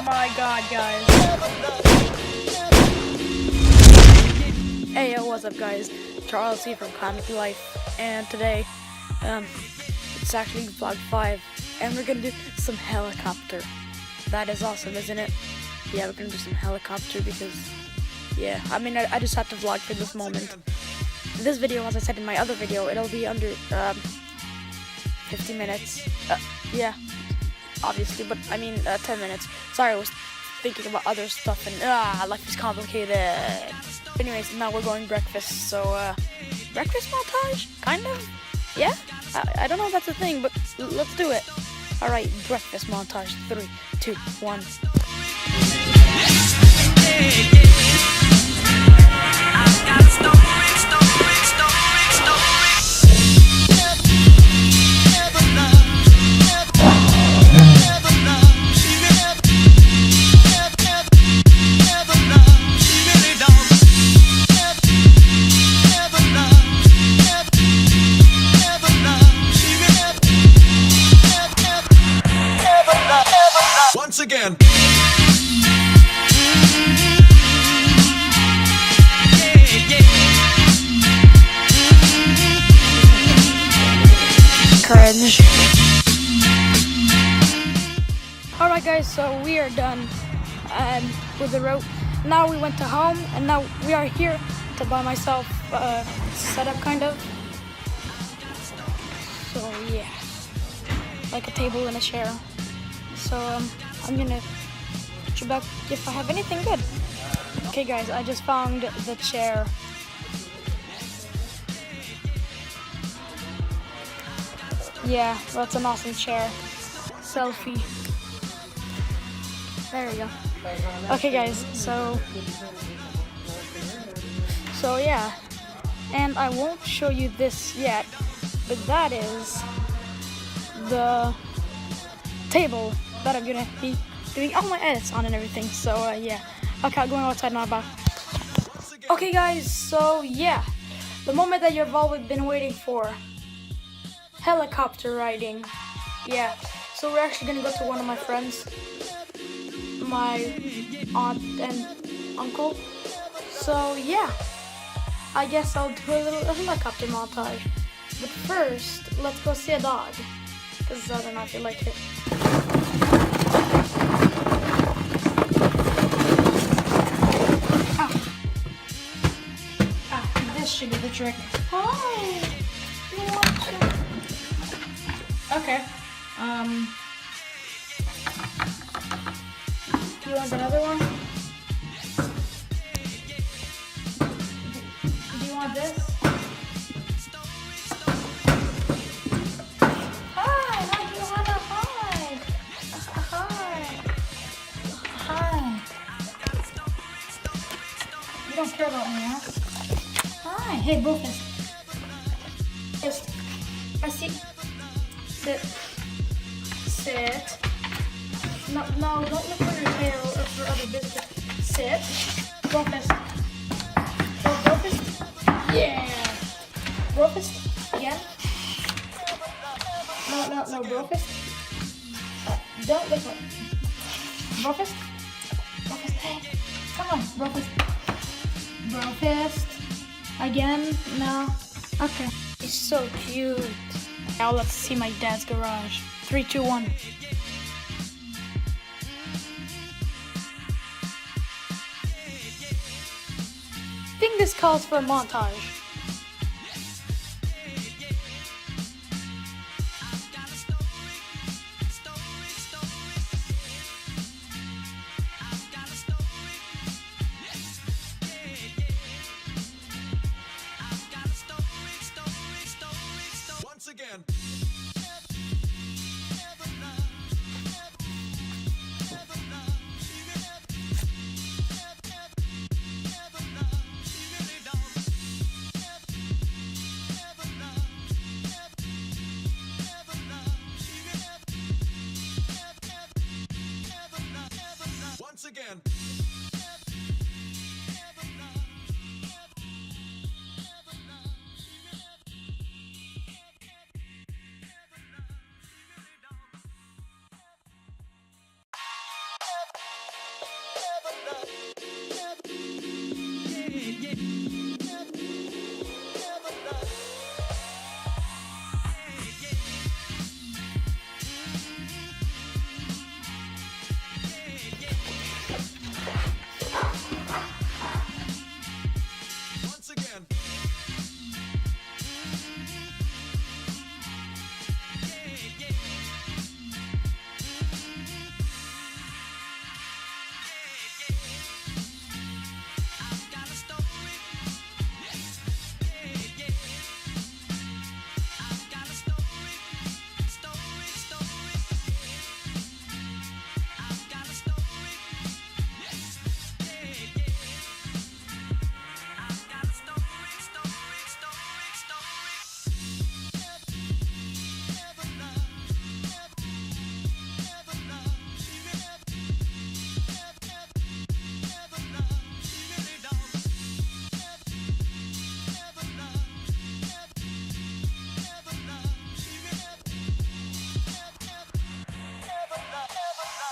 my god, guys. Hey, yo, what's up, guys? Charles here from Comic Life, and today, it's actually vlog 5, and we're gonna do some helicopter. That is awesome, isn't it? Yeah, we're gonna do some helicopter because, yeah, I mean, I just have to vlog for this moment. This video, as I said in my other video, it'll be under, 50 minutes. Yeah, obviously, but I mean, 10 minutes. Sorry, I was thinking about other stuff, and, life is complicated. Anyways, now we're going breakfast, so, breakfast montage? Kind of? Yeah? I don't know if that's a thing, but let's do it. Alright, breakfast montage. 3, 2, 1. Once again. Cringe. Alright, guys, so we are done with the rope. Now we went to home, and now we are here to buy myself setup, kind of. So yeah, like a table and a chair. So I'm gonna put you back if I have anything good. Okay, guys, I just found the chair. Yeah, that's an awesome chair. Selfie. There we go. Okay, guys, so yeah, and I won't show you this yet, but that is the table that I'm gonna be doing all my edits on and everything. So yeah, okay, going outside now. Bye. Okay, guys, so yeah, the moment that you've all been waiting for. Helicopter riding. Yeah, so we're actually gonna go to one of my friends, my aunt and uncle. So yeah, I guess I'll do a little helicopter montage. But first, let's go see a dog, because I don't know if you like it. This should be the trick. Hi. You want to? Okay. You want another one? Do you want this? Hi, how do you want to hide? Hi. You don't care about me, huh? Hi. Hey, Bufus. Just, I see. Sit. No, don't look for your tail or for other business. Sit. Brofist. Go, Brofist. Yeah. Brofist. Again. No, Brofist. Don't look like Brofist. Brofist, hey. Come on, Brofist. Brofist. Again. No. Okay. He's so cute. Now let's see my dad's garage. 3, 2, 1. I think this calls for a montage. Once again. Once again. Once again.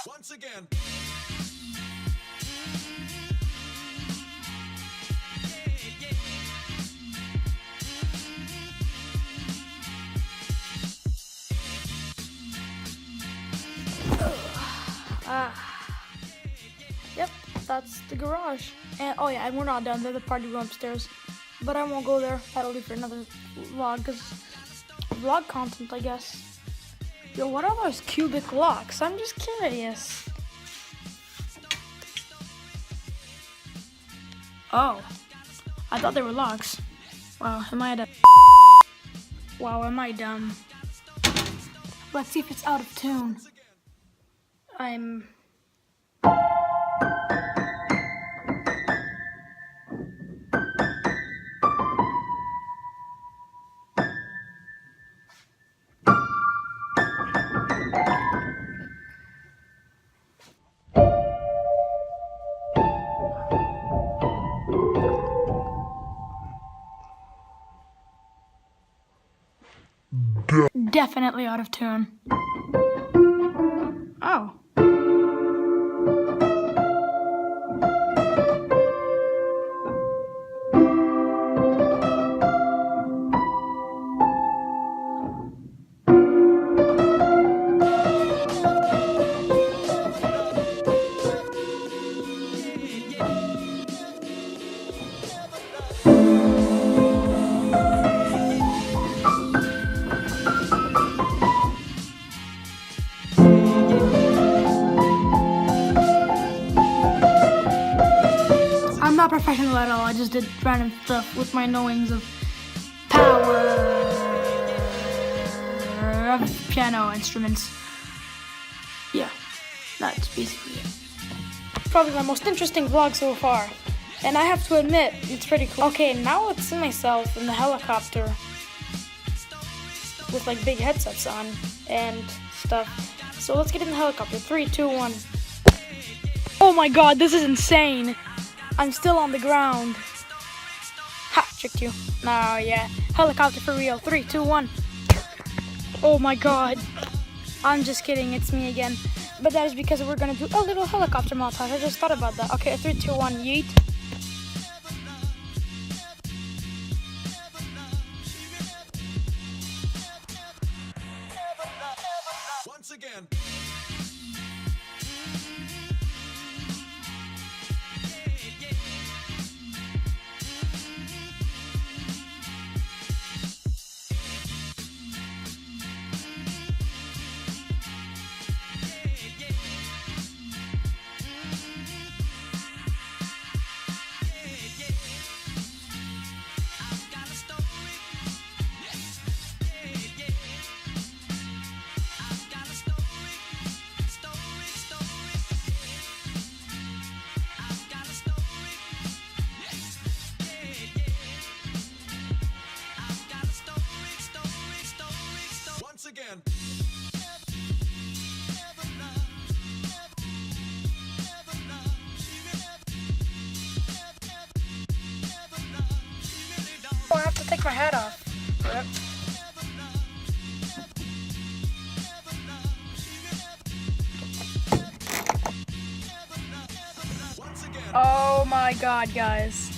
Once again. Yep, that's the garage. And oh yeah, and we're not done. There's the party room upstairs, but I won't go there. That'll be for another vlog, cause vlog content, I guess. Yo, what are those cubic locks? I'm just curious. Oh, I thought they were locks. Wow, am I dumb? Wow, am I dumb? Let's see if it's out of tune. I'm... Definitely out of tune. Oh. I'm not professional at all. I just did random stuff with my knowings of power of piano instruments. Yeah, that's basically it. Probably my most interesting vlog so far. And I have to admit, it's pretty cool. Okay, now let's see myself in the helicopter with like big headsets on and stuff. So let's get in the helicopter. 3, 2, 1. Oh my god, this is insane. I'm still on the ground. Ha, tricked you. No, yeah. Helicopter for real. 3, 2, 1. Oh my god. I'm just kidding, it's me again. But that is because we're gonna do a little helicopter montage. I just thought about that. Okay, 3, 2, 1, yeet. Once again. Once again. Oh, I have to take my hat off. Yep. Once again. Oh my god, guys.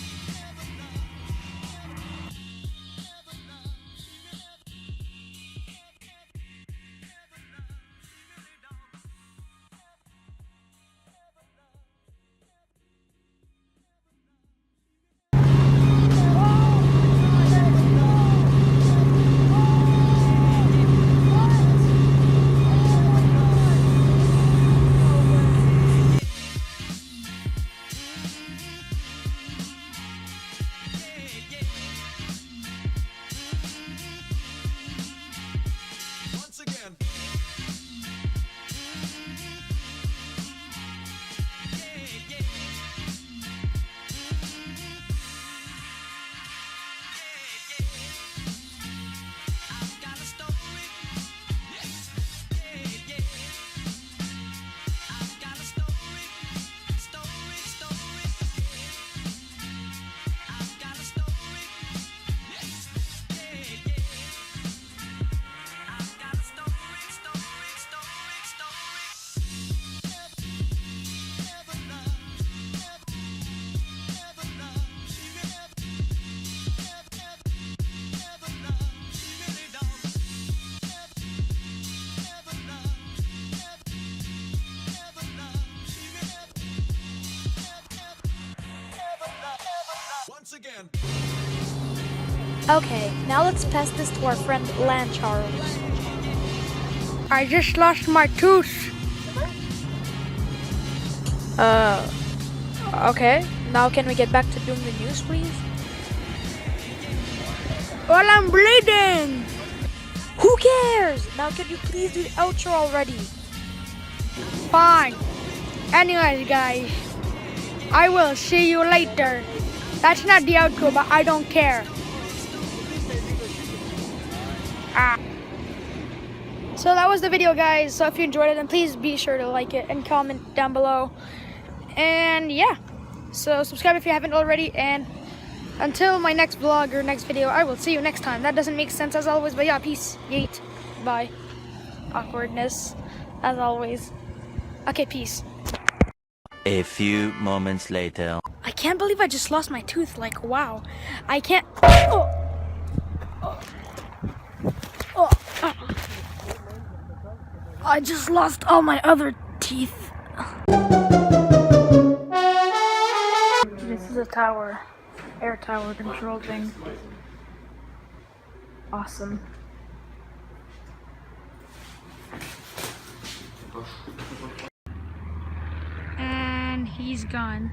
Once again. Once again. Okay, now let's pass this to our friend Lan Charles. I just lost my tooth. Okay. Now can we get back to doing the news, please? Well, I'm bleeding. Who cares? Now can you please do the outro already? Fine. Anyways, guys, I will see you later. That's not the outro, but I don't care. So that was the video, guys. So if you enjoyed it, then please be sure to like it and comment down below. And yeah, so subscribe if you haven't already. And until my next vlog or next video, I will see you next time. That doesn't make sense as always, but yeah, peace. Yeet. Bye. Awkwardness, as always. Okay, peace. A few moments later. I can't believe I just lost my tooth. Like, wow. I can't. Oh. Oh. Oh. I just lost all my other teeth. This is a tower. Air tower control thing. Awesome. And he's gone.